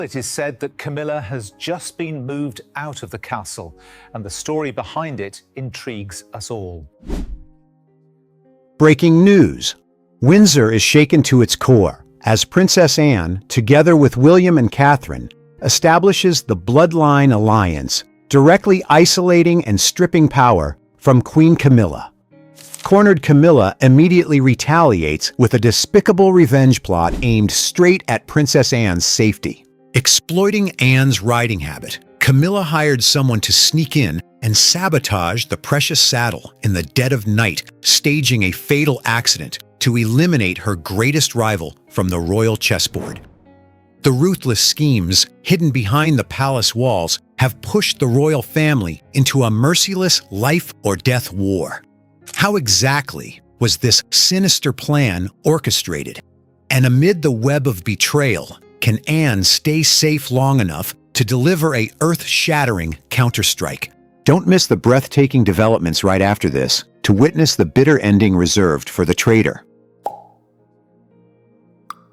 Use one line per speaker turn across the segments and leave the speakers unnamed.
It is said that Camilla has just been moved out of the castle, and the story behind it intrigues us all.
Breaking news. Windsor is shaken to its core as Princess Anne, together with William and Catherine, establishes the Bloodline alliance, directly isolating and stripping power from Queen Camilla. Cornered Camilla immediately retaliates with a despicable revenge plot aimed straight at Princess Anne's safety. Exploiting Anne's riding habit, Camilla hired someone to sneak in and sabotage the precious saddle in the dead of night, staging a fatal accident to eliminate her greatest rival from the royal chessboard. The ruthless schemes hidden behind the palace walls have pushed the royal family into a merciless life-or-death war. How exactly was this sinister plan orchestrated? And amid the web of betrayal, can Anne stay safe long enough to deliver a earth-shattering counterstrike? Don't miss the breathtaking developments right after this to witness the bitter ending reserved for the traitor.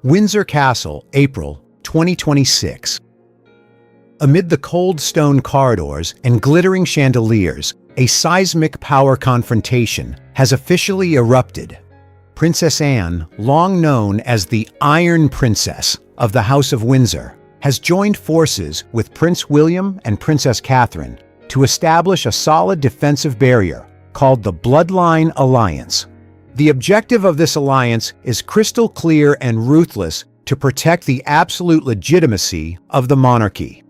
Windsor Castle, April 2026. Amid the cold stone corridors and glittering chandeliers, a seismic power confrontation has officially erupted. Princess Anne, long known as the Iron Princess of the House of Windsor, has joined forces with Prince William and Princess Catherine to establish a solid defensive barrier called the Bloodline Alliance. The objective of this alliance is crystal clear and ruthless to protect the absolute legitimacy of the monarchy.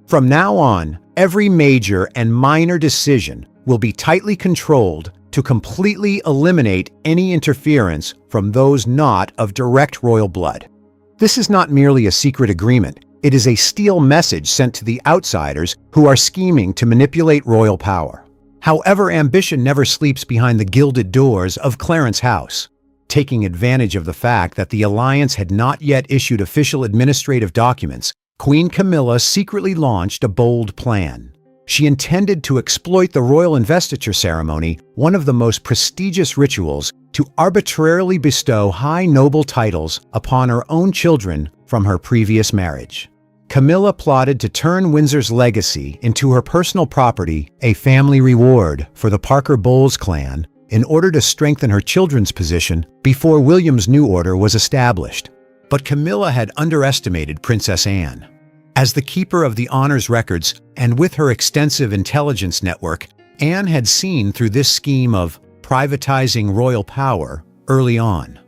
From now on, every major and minor decision will be tightly controlled to completely eliminate any interference from those not of direct royal blood. This is not merely a secret agreement, it is a steel message sent to the outsiders who are scheming to manipulate royal power. However, ambition never sleeps behind the gilded doors of Clarence House. Taking advantage of the fact that the alliance had not yet issued official administrative documents, Queen Camilla secretly launched a bold plan. She intended to exploit the royal investiture ceremony, one of the most prestigious rituals, to arbitrarily bestow high noble titles upon her own children from her previous marriage. Camilla plotted to turn Windsor's legacy into her personal property, a family reward for the Parker Bowles clan, in order to strengthen her children's position before William's new order was established. But Camilla had underestimated Princess Anne. As the keeper of the honors records and with her extensive intelligence network, Anne had seen through this scheme of privatizing royal power early on.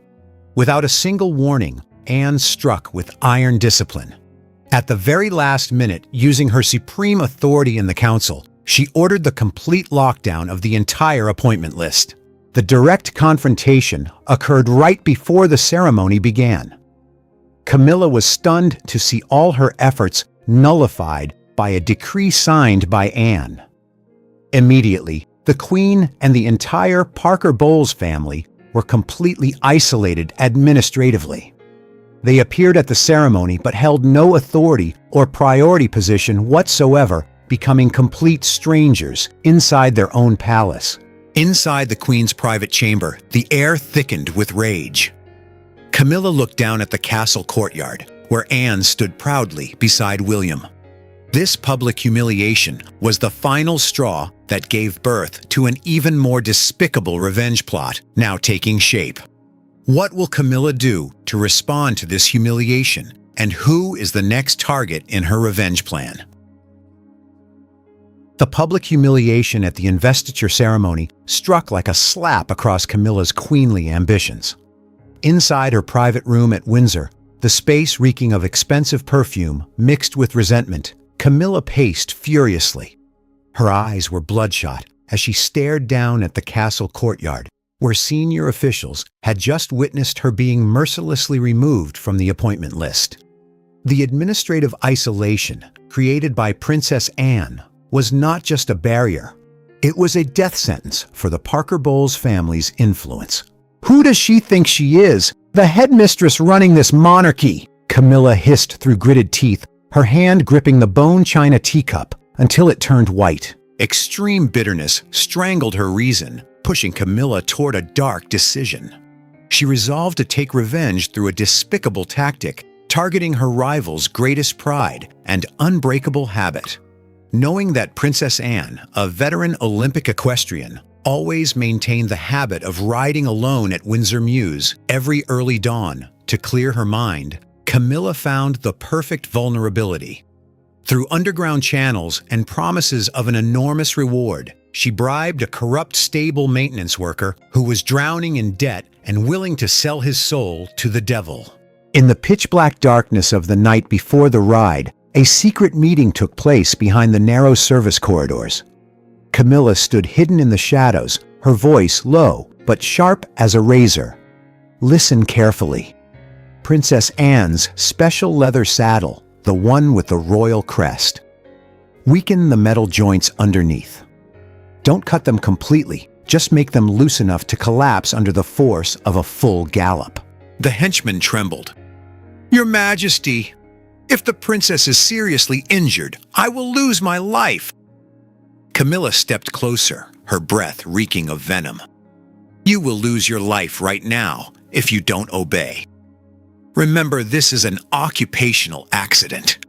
Without a single warning, Anne struck with iron discipline. At the very last minute, using her supreme authority in the council, she ordered the complete lockdown of the entire appointment list. The direct confrontation occurred right before the ceremony began. Camilla was stunned to see all her efforts nullified by a decree signed by Anne. Immediately, the Queen and the entire Parker Bowles family were completely isolated administratively. They appeared at the ceremony but held no authority or priority position whatsoever, becoming complete strangers inside their own palace. Inside the Queen's private chamber, the air thickened with rage. Camilla looked down at the castle courtyard, where Anne stood proudly beside William. This public humiliation was the final straw that gave birth to an even more despicable revenge plot now taking shape. What will Camilla do to respond to this humiliation, and who is the next target in her revenge plan? The public humiliation at the investiture ceremony struck like a slap across Camilla's queenly ambitions. Inside her private room at Windsor, the space reeking of expensive perfume mixed with resentment, Camilla paced furiously. Her eyes were bloodshot as she stared down at the castle courtyard, where senior officials had just witnessed her being mercilessly removed from the appointment list. The administrative isolation created by Princess Anne was not just a barrier, it was a death sentence for the Parker Bowles family's influence. Who does she think she is? The headmistress running this monarchy? Camilla hissed through gritted teeth, her hand gripping the bone china teacup until it turned white. Extreme bitterness strangled her reason, pushing Camilla toward a dark decision. She resolved to take revenge through a despicable tactic, targeting her rival's greatest pride and unbreakable habit. Knowing that Princess Anne, a veteran Olympic equestrian, always maintained the habit of riding alone at Windsor Mews every early dawn to clear her mind, Camilla found the perfect vulnerability. Through underground channels and promises of an enormous reward, she bribed a corrupt stable maintenance worker who was drowning in debt and willing to sell his soul to the devil. In the pitch-black darkness of the night before the ride, a secret meeting took place behind the narrow service corridors. Camilla stood hidden in the shadows, her voice low but sharp as a razor. Listen carefully. Princess Anne's special leather saddle, the one with the royal crest. Weaken the metal joints underneath. Don't cut them completely, just make them loose enough to collapse under the force of a full gallop. The henchman trembled. Your Majesty, if the princess is seriously injured, I will lose my life. Camilla stepped closer, her breath reeking of venom. You will lose your life right now if you don't obey. Remember, this is an occupational accident.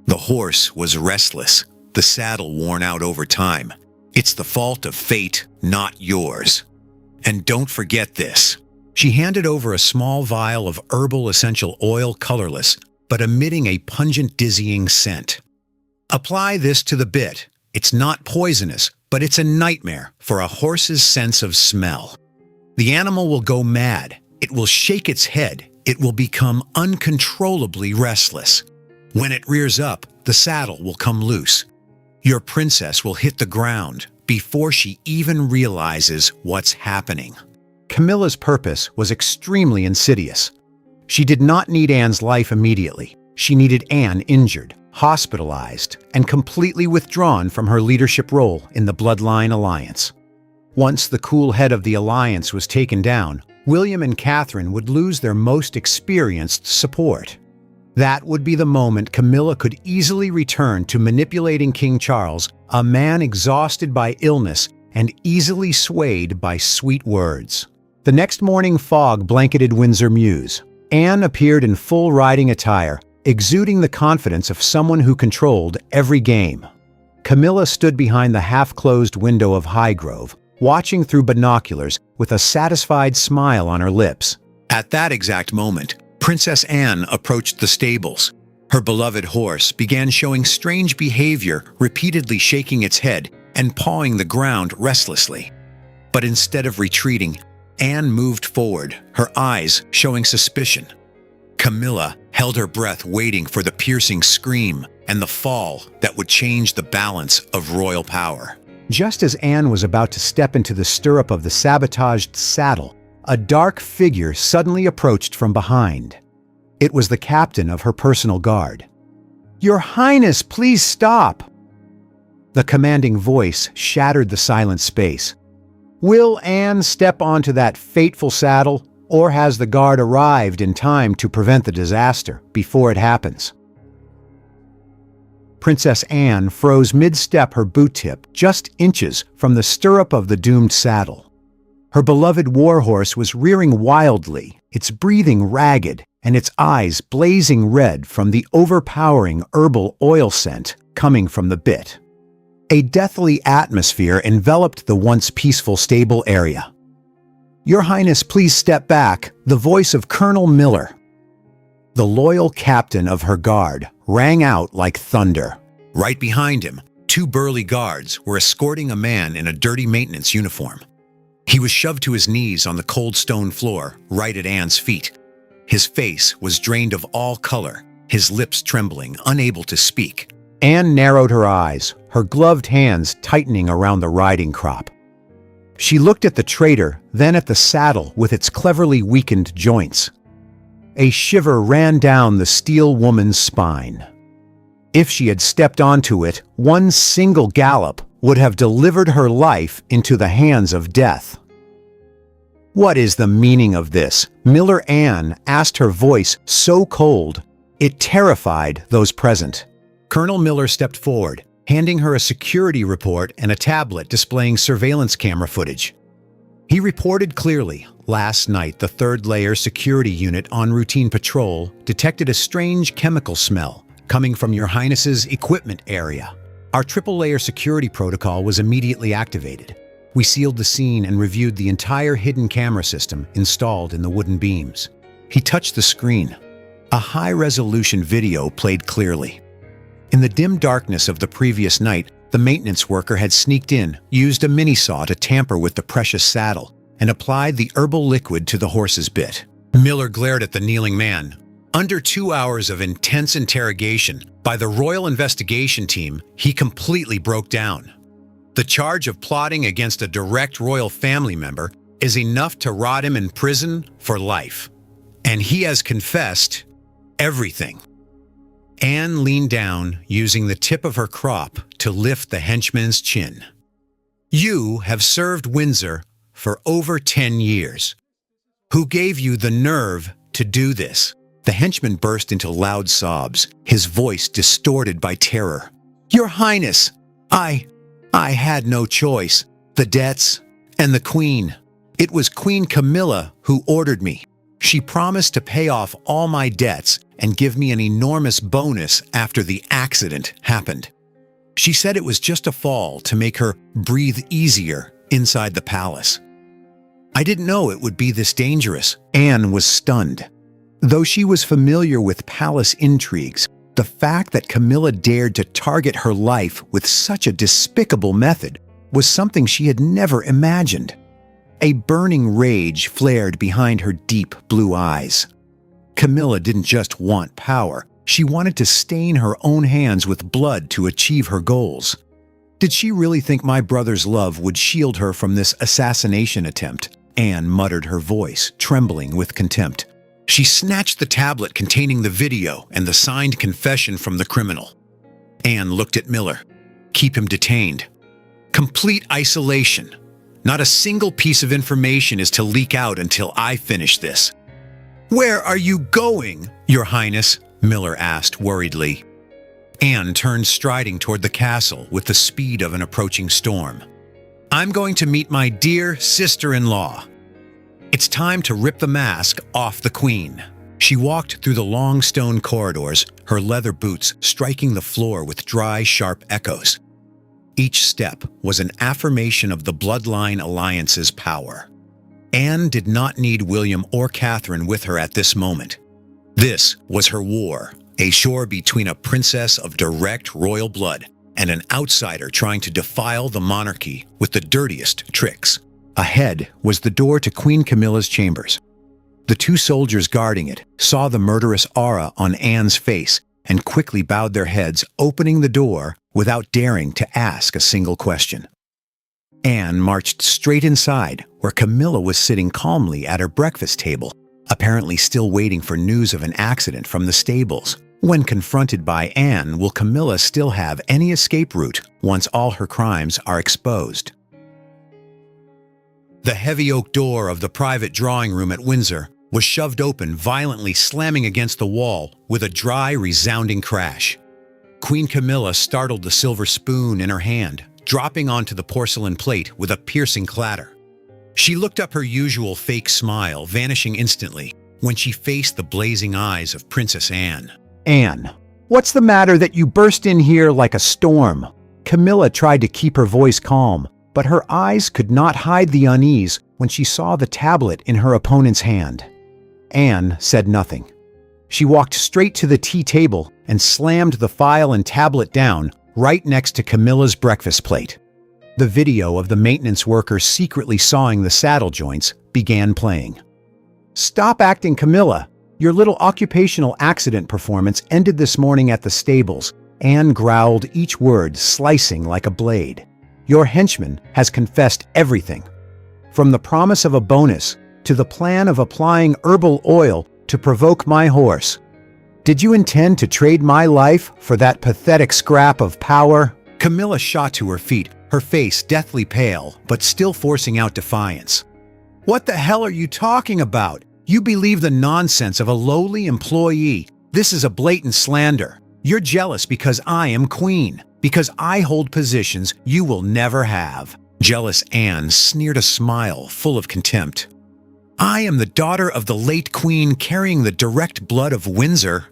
The horse was restless, the saddle worn out over time. It's the fault of fate, not yours. And don't forget this. She handed over a small vial of herbal essential oil, colorless, but emitting a pungent, dizzying scent. Apply this to the bit. It's not poisonous, but it's a nightmare for a horse's sense of smell. The animal will go mad. It will shake its head. It will become uncontrollably restless. When it rears up, the saddle will come loose. Your princess will hit the ground before she even realizes what's happening. Camilla's purpose was extremely insidious. She did not need Anne's life immediately. She needed Anne injured, hospitalized, and completely withdrawn from her leadership role in the Bloodline Alliance. Once the cool head of the Alliance was taken down, William and Catherine would lose their most experienced support. That would be the moment Camilla could easily return to manipulating King Charles, a man exhausted by illness and easily swayed by sweet words. The next morning, fog blanketed Windsor Mews. Anne appeared in full riding attire, exuding the confidence of someone who controlled every game. Camilla stood behind the half-closed window of Highgrove, watching through binoculars with a satisfied smile on her lips. At that exact moment, Princess Anne approached the stables. Her beloved horse began showing strange behavior, repeatedly shaking its head and pawing the ground restlessly. But instead of retreating, Anne moved forward, her eyes showing suspicion. Camilla held her breath, waiting for the piercing scream and the fall that would change the balance of royal power. Just as Anne was about to step into the stirrup of the sabotaged saddle, a dark figure suddenly approached from behind. It was the captain of her personal guard. "Your Highness, please stop!" The commanding voice shattered the silent space. Will Anne step onto that fateful saddle, or has the guard arrived in time to prevent the disaster before it happens? Princess Anne froze mid-step, her boot tip just inches from the stirrup of the doomed saddle. Her beloved warhorse was rearing wildly, its breathing ragged and its eyes blazing red from the overpowering herbal oil scent coming from the bit. A deathly atmosphere enveloped the once peaceful stable area. "Your Highness, please step back," the voice of Colonel Miller, the loyal captain of her guard, rang out like thunder. Right behind him, two burly guards were escorting a man in a dirty maintenance uniform. He was shoved to his knees on the cold stone floor, right at Anne's feet. His face was drained of all color, his lips trembling, unable to speak. Anne narrowed her eyes, her gloved hands tightening around the riding crop. She looked at the traitor, then at the saddle with its cleverly weakened joints. A shiver ran down the steel woman's spine. If she had stepped onto it, one single gallop would have delivered her life into the hands of death. "What is the meaning of this?" Miller Anne asked, her voice so cold it terrified those present. Colonel Miller stepped forward, handing her a security report and a tablet displaying surveillance camera footage. He reported clearly, last night the third-layer security unit on routine patrol detected a strange chemical smell coming from Your Highness's equipment area. Our triple-layer security protocol was immediately activated. We sealed the scene and reviewed the entire hidden camera system installed in the wooden beams. He touched the screen. A high-resolution video played clearly. In the dim darkness of the previous night, the maintenance worker had sneaked in, used a mini-saw to tamper with the precious saddle, and applied the herbal liquid to the horse's bit. Miller glared at the kneeling man. Under 2 hours of intense interrogation by the Royal Investigation Team, he completely broke down. The charge of plotting against a direct royal family member is enough to rot him in prison for life. And he has confessed everything. Anne leaned down, using the tip of her crop to lift the henchman's chin. You have served Windsor for over 10 years. Who gave you the nerve to do this? The henchman burst into loud sobs, his voice distorted by terror. Your Highness, I had no choice. The debts and the Queen. It was Queen Camilla who ordered me. She promised to pay off all my debts and give me an enormous bonus after the accident happened. She said it was just a fall to make her breathe easier inside the palace. I didn't know it would be this dangerous. Anne was stunned. Though she was familiar with palace intrigues, the fact that Camilla dared to target her life with such a despicable method was something she had never imagined. A burning rage flared behind her deep blue eyes. Camilla didn't just want power, she wanted to stain her own hands with blood to achieve her goals. Did she really think my brother's love would shield her from this assassination attempt? Anne muttered, her voice trembling with contempt. She snatched the tablet containing the video and the signed confession from the criminal. Anne looked at Miller. Keep him detained. Complete isolation. Not a single piece of information is to leak out until I finish this. Where are you going, Your Highness? Miller asked worriedly. Anne turned striding toward the castle with the speed of an approaching storm. I'm going to meet my dear sister-in-law. It's time to rip the mask off the Queen. She walked through the long stone corridors, her leather boots striking the floor with dry, sharp echoes. Each step was an affirmation of the Bloodline Alliance's power. Anne did not need William or Catherine with her at this moment. This was her war, a war between a princess of direct royal blood and an outsider trying to defile the monarchy with the dirtiest tricks. Ahead was the door to Queen Camilla's chambers. The two soldiers guarding it saw the murderous aura on Anne's face and quickly bowed their heads, opening the door without daring to ask a single question. Anne marched straight inside, where Camilla was sitting calmly at her breakfast table, apparently still waiting for news of an accident from the stables. When confronted by Anne, will Camilla still have any escape route once all her crimes are exposed? The heavy oak door of the private drawing room at Windsor was shoved open, violently slamming against the wall with a dry, resounding crash. Queen Camilla startled the silver spoon in her hand, dropping onto the porcelain plate with a piercing clatter. She looked up, her usual fake smile vanishing instantly when she faced the blazing eyes of Princess Anne.
Anne, what's the matter that you burst in here like a storm? Camilla tried to keep her voice calm, but her eyes could not hide the unease when she saw the tablet in her opponent's hand. Anne said nothing. She walked straight to the tea table and slammed the file and tablet down right next to Camilla's breakfast plate. The video of the maintenance worker secretly sawing the saddle joints began playing. Stop acting, Camilla. Your little occupational accident performance ended this morning at the stables. Anne growled, each word slicing like a blade. Your henchman has confessed everything. From the promise of a bonus to the plan of applying herbal oil to provoke my horse. Did you intend to trade my life for that pathetic scrap of power?
Camilla shot to her feet, her face deathly pale, but still forcing out defiance.
What the hell are you talking about? You believe the nonsense of a lowly employee. This is a blatant slander. You're jealous because I am queen, because I hold positions you will never have.
Jealous Anne sneered a smile full of contempt. "I am the daughter of the late queen carrying the direct blood of Windsor.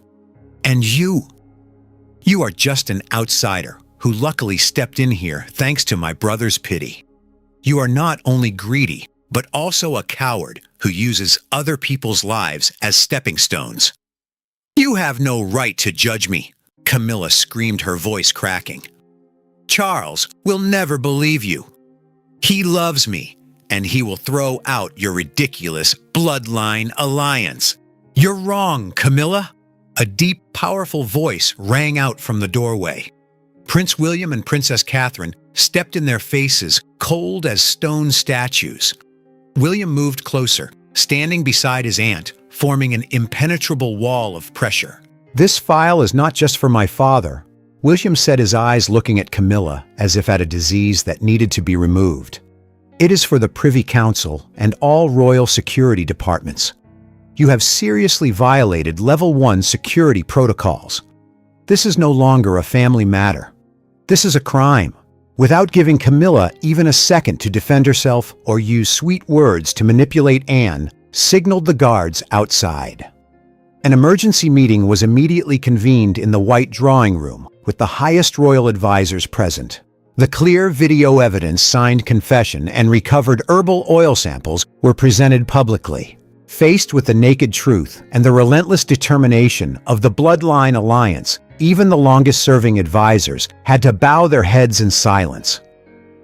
And you are just an outsider who luckily stepped in here thanks to my brother's pity. You are not only greedy, but also a coward who uses other people's lives as stepping stones." "You have no right to judge me," Camilla screamed, her voice cracking. "Charles will never believe you. He loves me, and he will throw out your ridiculous bloodline alliance." "You're wrong, Camilla." A deep, powerful voice rang out from the doorway. Prince William and Princess Catherine stepped in their faces, cold as stone statues. William moved closer, standing beside his aunt, forming an impenetrable wall of pressure.
"This file is not just for my father." William set his eyes looking at Camilla as if at a disease that needed to be removed. "It is for the Privy Council and all royal security departments. You have seriously violated Level 1 security protocols. This is no longer a family matter. This is a crime." Without giving Camilla even a second to defend herself or use sweet words to manipulate Anne, signaled the guards outside. An emergency meeting was immediately convened in the White Drawing Room, with the highest royal advisors present. The clear video evidence, signed confession, and recovered herbal oil samples were presented publicly. Faced with the naked truth and the relentless determination of the Bloodline Alliance, even the longest-serving advisors had to bow their heads in silence.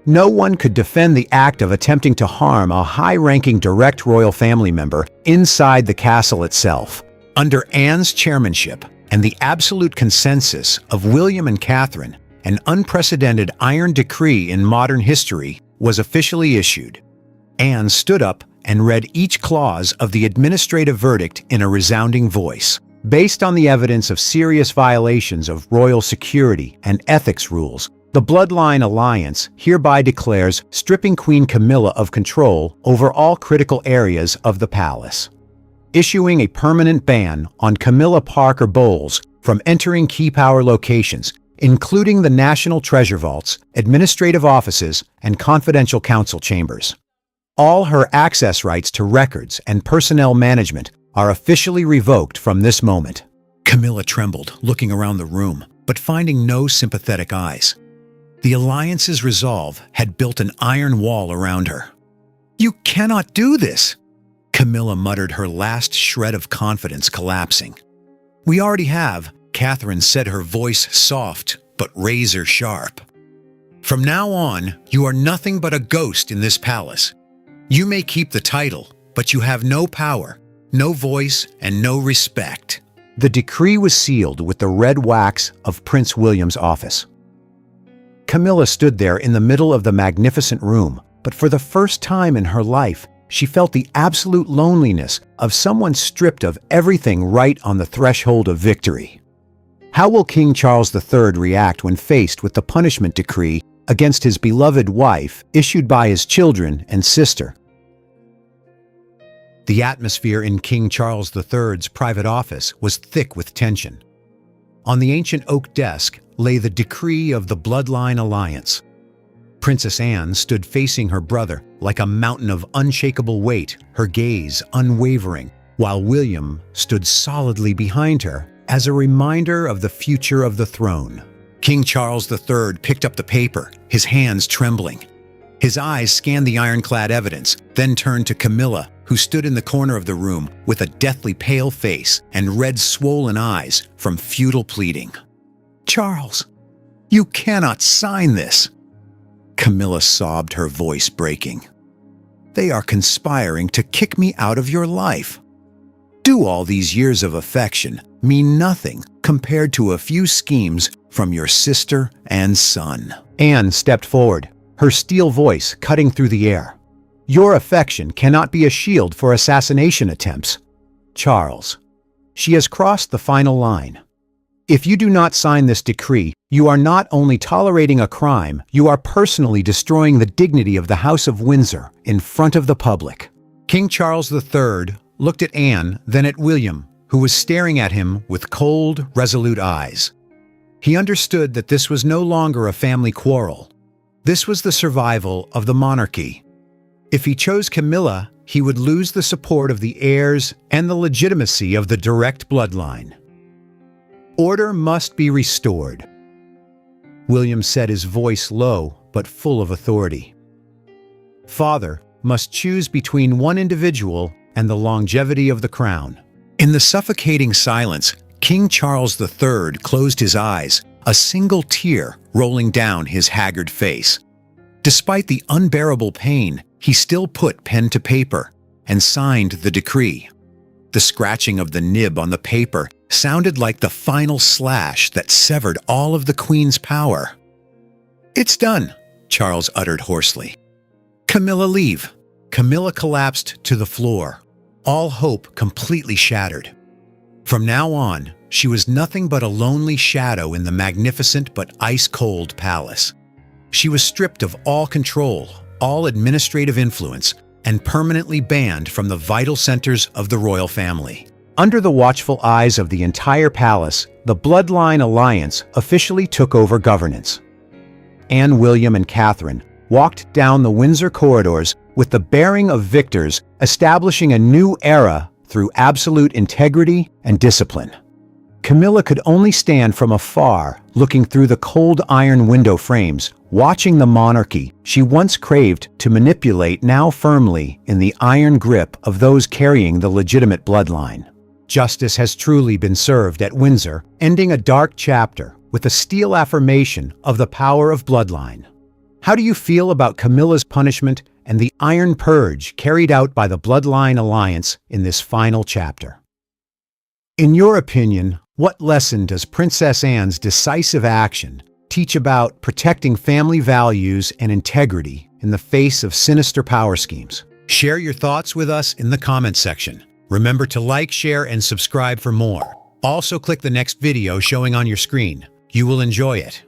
No one could defend the act of attempting to harm a high-ranking direct royal family member inside the castle itself. Under Anne's chairmanship and the absolute consensus of William and Catherine, an unprecedented iron decree in modern history was officially issued. Anne stood up and read each clause of the administrative verdict in a resounding voice. Based on the evidence of serious violations of royal security and ethics rules, the Bloodline Alliance hereby declares stripping Queen Camilla of control over all critical areas of the palace, issuing a permanent ban on Camilla Parker Bowles from entering key power locations, including the National Treasure Vaults, administrative offices, and confidential council chambers. All her access rights to records and personnel management are officially revoked from this moment. Camilla trembled, looking around the room, but finding no sympathetic eyes. The Alliance's resolve had built an iron wall around her. "You cannot do this!" Camilla muttered, her last shred of confidence collapsing. "We already have," Catherine said, her voice soft but razor sharp. "From now on, you are nothing but a ghost in this palace. You may keep the title, but you have no power, no voice, and no respect." The decree was sealed with the red wax of Prince William's office. Camilla stood there in the middle of the magnificent room, but for the first time in her life, she felt the absolute loneliness of someone stripped of everything right on the threshold of victory. How will King Charles III react when faced with the punishment decree against his beloved wife issued by his children and sister? The atmosphere in King Charles III's private office was thick with tension. On the ancient oak desk lay the decree of the Bloodline Alliance. Princess Anne stood facing her brother like a mountain of unshakable weight, her gaze unwavering, while William stood solidly behind her as a reminder of the future of the throne. King Charles III picked up the paper, his hands trembling. His eyes scanned the ironclad evidence, then turned to Camilla, who stood in the corner of the room with a deathly pale face and red swollen eyes from futile pleading. "Charles, you cannot sign this!" Camilla sobbed, her voice breaking. "They are conspiring to kick me out of your life. Do all these years of affection mean nothing compared to a few schemes from your sister and son?" Anne stepped forward, her steel voice cutting through the air. "Your affection cannot be a shield for assassination attempts. Charles, she has crossed the final line. If you do not sign this decree, you are not only tolerating a crime, you are personally destroying the dignity of the House of Windsor in front of the public." King Charles III looked at Anne, then at William, who was staring at him with cold, resolute eyes. He understood that this was no longer a family quarrel.
This was the survival of the monarchy. If he chose Camilla, he would lose the support of the heirs and the legitimacy of the direct bloodline. Order must be restored. William said, his voice low but full of authority. Father must choose between one individual and the longevity of the crown. In the suffocating silence, King Charles III closed his eyes, a single tear rolling down his haggard face. Despite the unbearable pain, he still put pen to paper and signed the decree. The scratching of the nib on the paper sounded like the final slash that severed all of the Queen's power. "It's done," Charles uttered hoarsely. "Camilla, leave." Camilla collapsed to the floor, all hope completely shattered. From now on, she was nothing but a lonely shadow in the magnificent but ice-cold palace. She was stripped of all control, all administrative influence, and permanently banned from the vital centers of the royal family.
Under the watchful eyes of the entire palace, the Bloodline Alliance officially took over governance. Anne, William, and Catherine walked down the Windsor corridors with the bearing of victors, establishing a new era through absolute integrity and discipline. Camilla could only stand from afar, looking through the cold iron window frames, watching the monarchy she once craved to manipulate now firmly in the iron grip of those carrying the legitimate bloodline. Justice has truly been served at Windsor, ending a dark chapter with a steel affirmation of the power of bloodline. How do you feel about Camilla's punishment and the iron purge carried out by the Bloodline Alliance in this final chapter? In your opinion, what lesson does Princess Anne's decisive action teach about protecting family values and integrity in the face of sinister power schemes? Share your thoughts with us in the comments section. Remember to like, share, and subscribe for more. Also click the next video showing on your screen. You will enjoy it.